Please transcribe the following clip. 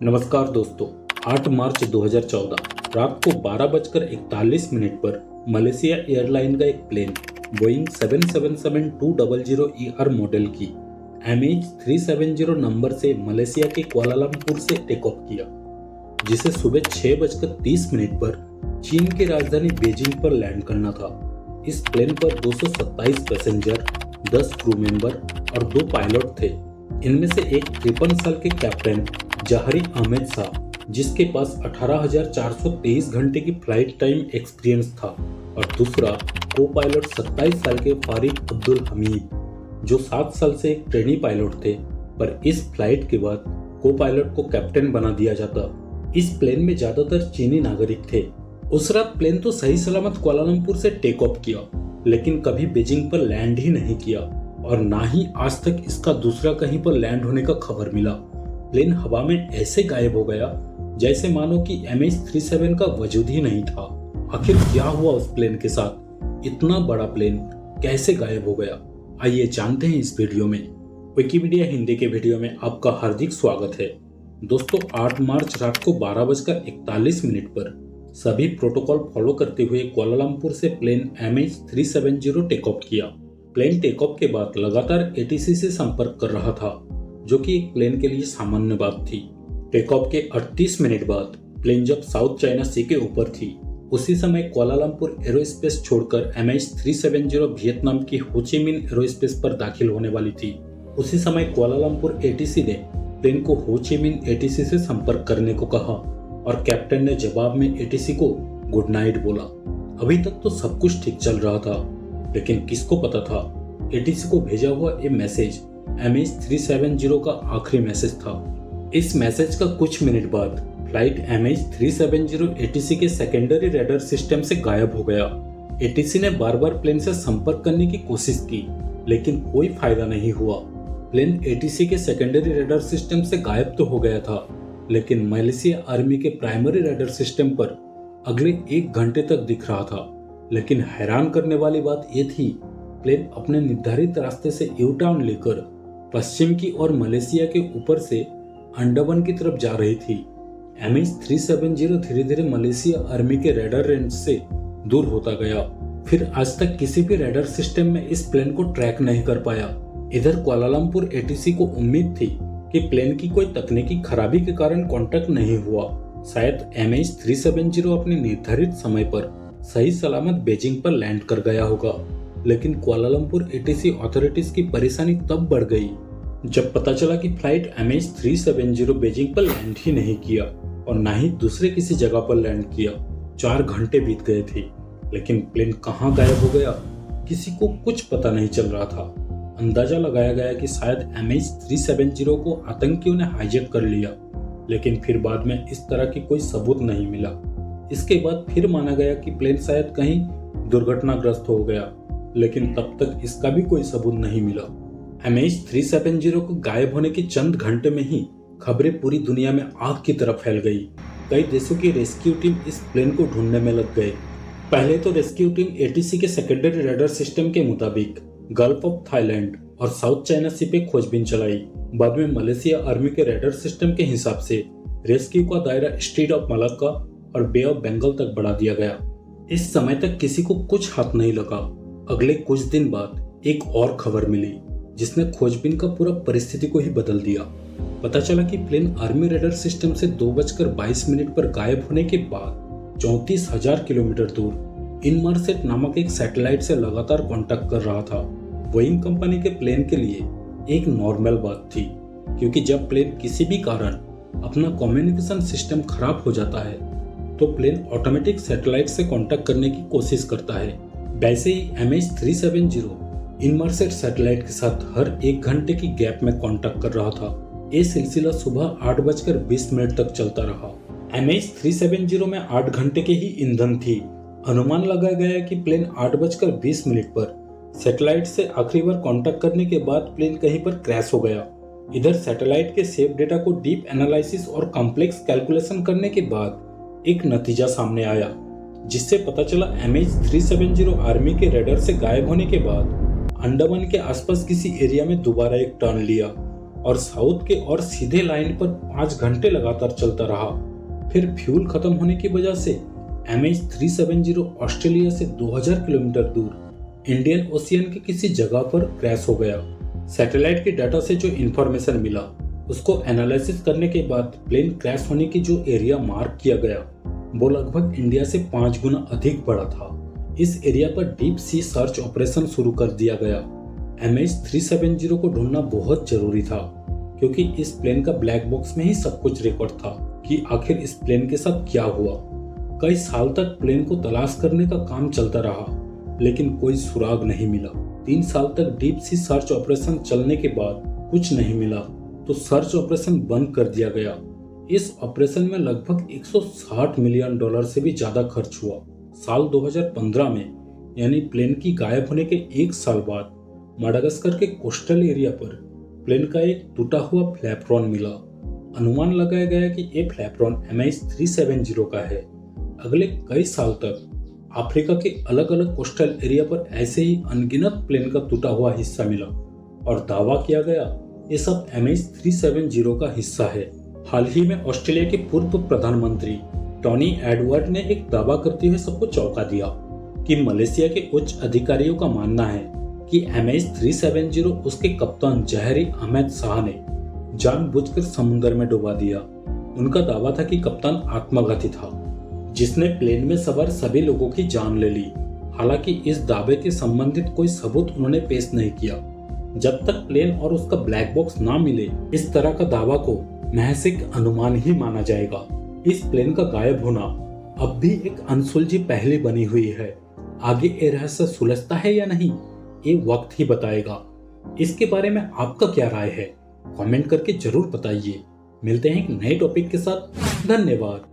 नमस्कार दोस्तों। 8 मार्च 2014 रात को 12:41 पर मलेशिया एयरलाइन का एक प्लेन बोइंग 777-200 मॉडल की MH370 नंबर से मलेशिया के कुआलालंपुर से टेक ऑफ किया, जिसे सुबह 6:30 पर चीन की राजधानी बीजिंग पर लैंड करना था। इस प्लेन पर 227 पैसेंजर, 10 क्रू मेंबर और 2 पायलट थे। इनमें से एक 53 साल के कैप्टन जहरी अहमद शाह, जिसके पास 18,423 घंटे की फ्लाइट टाइम एक्सपीरियंस था, और दूसरा को पायलट 27 साल के फारिक अब्दुल हमीद, जो 7 साल से एक ट्रेनी पायलट थे, पर इस फ्लाइट के बाद को पायलट को कैप्टन बना दिया जाता। इस प्लेन में ज्यादातर चीनी नागरिक थे। उस रात प्लेन तो सही सलामत कुआलालंपुर से टेक ऑफ किया, लेकिन कभी बीजिंग पर लैंड ही नहीं किया, और ना ही आज तक इसका दूसरा कहीं पर लैंड होने का खबर मिला। प्लेन हवा में ऐसे गायब हो गया जैसे मानो कि MH370 का वजूद ही नहीं था। आखिर क्या हुआ उस प्लेन के साथ? इतना बड़ा प्लेन कैसे गायब हो गया? आइए जानते हैं इस वीडियो में। विकिमीडिया हिंदी के वीडियो में आपका हार्दिक स्वागत है। दोस्तों, 8 मार्च रात को 12:41 पर सभी प्रोटोकॉल फॉलो करते हुए कुआलालंपुर से प्लेन MH370 टेक ऑफ किया। प्लेन टेक ऑफ के बाद लगातार ATC से संपर्क कर रहा था, जो कि एक प्लेन के लिए सामान्य बात थी। टेक ऑफ के 38 मिनट बाद प्लेन जब साउथ चाइना सी के ऊपर थी, उसी समय कुआलालंपुर एरोस्पेस छोड़कर MH370 वियतनाम की हो ची मिन्ह एरोस्पेस पर दाखिल होने वाली थी। उसी समय कुआलालंपुर ATC ने प्लेन को हो ची मिन्ह ATC से संपर्क करने को कहा, और कैप्टन ने जवाब में ATC को गुड नाइट बोला। अभी तक तो सब कुछ ठीक चल रहा था, लेकिन किसको पता था ATC को भेजा हुआ ये मैसेज MH370 का आखिरी मैसेज था। इस मैसेज का कुछ मिनट बाद फ्लाइट MH370 ATC के सेकेंडरी रडार सिस्टम से गायब हो गया। ATC ने बार बार प्लेन से संपर्क करने की कोशिश की, लेकिन कोई फायदा नहीं हुआ। प्लेन ATC के सेकेंडरी रडार सिस्टम से गायब तो हो गया था, लेकिन मलेशिया आर्मी के प्राइमरी रडार सिस्टम पर अगले 1 घंटे तक दिख रहा था। लेकिन हैरान करने वाली बात यह थी, प्लेन अपने निर्धारित रास्ते से यू टर्न लेकर पश्चिम की ओर मलेशिया के ऊपर से अंडमान की तरफ जा रही थी। MH370 धीरे धीरे मलेशिया आर्मी के रडार रेंज से दूर होता गया। फिर आज तक किसी भी रडार सिस्टम में इस प्लेन को ट्रैक नहीं कर पाया। इधर कुआलालंपुर ATC को उम्मीद थी कि प्लेन की कोई तकनीकी खराबी के कारण कांटेक्ट नहीं हुआ। शायद MH370 अपने निर्धारित समय पर सही सलामत बीजिंग पर लैंड कर गया होगा। लेकिन कुआलालंपुर ATC अथॉरिटीज की परेशानी तब बढ़ गई जब पता चला कि फ्लाइट MH370 बीजिंग पर लैंड ही नहीं किया, और ना ही दूसरे किसी जगह पर लैंड किया। 4 घंटे बीत गए थे, लेकिन प्लेन कहाँ गायब हो गया किसी को कुछ पता नहीं चल रहा था। अंदाजा लगाया गया कि शायद MH370 को आतंकियों ने हाईजैक कर लिया, लेकिन फिर बाद में इस तरह की कोई सबूत नहीं मिला। इसके बाद फिर माना गया कि प्लेन शायद कहीं दुर्घटनाग्रस्त हो गया, लेकिन तब तक इसका भी कोई सबूत नहीं मिला। MH370 को गायब होने के चंद घंटे में ही खबरें पूरी दुनिया में आग की तरह फैल गई। कई देशों की रेस्क्यू टीम इस प्लेन को ढूंढने में लग गए। पहले तो रेस्क्यू टीम ATC के सेकेंडरी रडार सिस्टम के मुताबिक गल्फ ऑफ थाईलैंड और साउथ चाइना सी पे खोजबीन चलाई। बाद में मलेशिया आर्मी के रडार सिस्टम के हिसाब से रेस्क्यू का दायरा स्ट्रेट ऑफ मलाक्का और बे ऑफ बंगाल तक बढ़ा दिया गया। इस समय तक किसी को कुछ हाथ नहीं लगा। अगले कुछ दिन बाद एक और खबर मिली, जिसने खोजबीन का पूरा परिस्थिति को ही बदल दिया। पता चला कि प्लेन आर्मी रडार सिस्टम से 2:22 पर गायब होने के बाद 34,000 किलोमीटर दूर इनमार्सेट नामक एक सैटेलाइट से लगातार कांटेक्ट कर रहा था। बोइंग कंपनी के प्लेन के लिए एक नॉर्मल बात थी, क्योंकि जब प्लेन किसी भी कारण अपना कम्युनिकेशन सिस्टम खराब हो जाता है, तो प्लेन ऑटोमेटिक सैटेलाइट से कांटेक्ट करने की कोशिश करता है। वैसे ही MH370 इनमार्सेट सैटेलाइट के साथ हर 1 घंटे की गैप में कांटेक्ट कर रहा था। ये सिलसिला सुबह 8:20 तक चलता रहा। MH370 में 8 घंटे के ही ईंधन थी। अनुमान लगाया गया कि प्लेन 8:20 पर सैटेलाइट से आखिरी बार कांटेक्ट करने के बाद प्लेन कहीं पर क्रैश हो गया। इधर सैटेलाइट के सेव डेटा को डीप एनालिसिस और कॉम्प्लेक्स कैलकुलेशन करने के बाद एक नतीजा सामने आया, जिससे पता चला MH370 आर्मी के रडार से गायब होने के बाद अंडमान के आसपास किसी एरिया में दोबारा एक टर्न लिया, और साउथ के और सीधे लाइन पर 5 घंटे लगातार चलता रहा। फिर फ्यूल खत्म होने की वजह से MH370 ऑस्ट्रेलिया से 2000 किलोमीटर दूर इंडियन ओशियन के किसी जगह पर क्रैश हो गया। सैटेलाइट के डाटा से जो इंफॉर्मेशन मिला उसको एनालिसिस करने के बाद प्लेन क्रैश होने की जो एरिया मार्क किया गया वो लगभग इंडिया से 5 गुना अधिक बड़ा था। इस एरिया पर डीप सी सर्च ऑपरेशन शुरू कर दिया गया। MH370 को ढूंढना बहुत जरूरी था क्योंकि इस प्लेन का ब्लैक बॉक्स में ही सब कुछ रिकॉर्ड था कि आखिर इस प्लेन के साथ क्या हुआ। कई साल तक प्लेन को तलाश करने का काम चलता रहा लेकिन कोई सुराग नहीं मिला। 3 साल तक डीप सी सर्च ऑपरेशन चलने के बाद कुछ नहीं मिला तो सर्च ऑपरेशन बंद कर दिया गया। इस ऑपरेशन में लगभग $160 मिलियन से भी ज्यादा खर्च हुआ। साल 2015 में यानी प्लेन की गायब होने के 1 साल बाद माडागास्कर के कोस्टल एरिया पर प्लेन का एक टूटा हुआ फ्लैपरॉन मिला। अनुमान लगाया गया कि ये फ्लैपरॉन MH370 का है। अगले कई साल तक अफ्रीका के अलग अलग कोस्टल एरिया पर ऐसे ही अनगिनत प्लेन का टूटा हुआ हिस्सा मिला और दावा किया गया ये सब MH370 का हिस्सा है। हाल ही में ऑस्ट्रेलिया के पूर्व प्रधानमंत्री टोनी एडवर्ड ने एक दावा करते हुए सबको चौंका दिया कि मलेशिया के उच्च अधिकारियों का मानना है कि MH370 उसके कप्तान जहरी अहमद शाह ने जानबूझकर समुद्र में डुबा दिया। उनका दावा था कि कप्तान आत्मघाती था जिसने प्लेन में सवार सभी लोगों की जान ले ली। हालांकि इस दावे के संबंधित कोई सबूत उन्होंने पेश नहीं किया। जब तक प्लेन और उसका ब्लैक बॉक्स ना मिले इस तरह का दावा को महज एक अनुमान ही माना जाएगा। इस प्लेन का गायब होना अब भी एक अनसुलझी पहेली बनी हुई है। आगे ये रहस्य सुलझता है या नहीं ये वक्त ही बताएगा। इसके बारे में आपका क्या राय है कमेंट करके जरूर बताइए। मिलते हैं एक नए टॉपिक के साथ। धन्यवाद।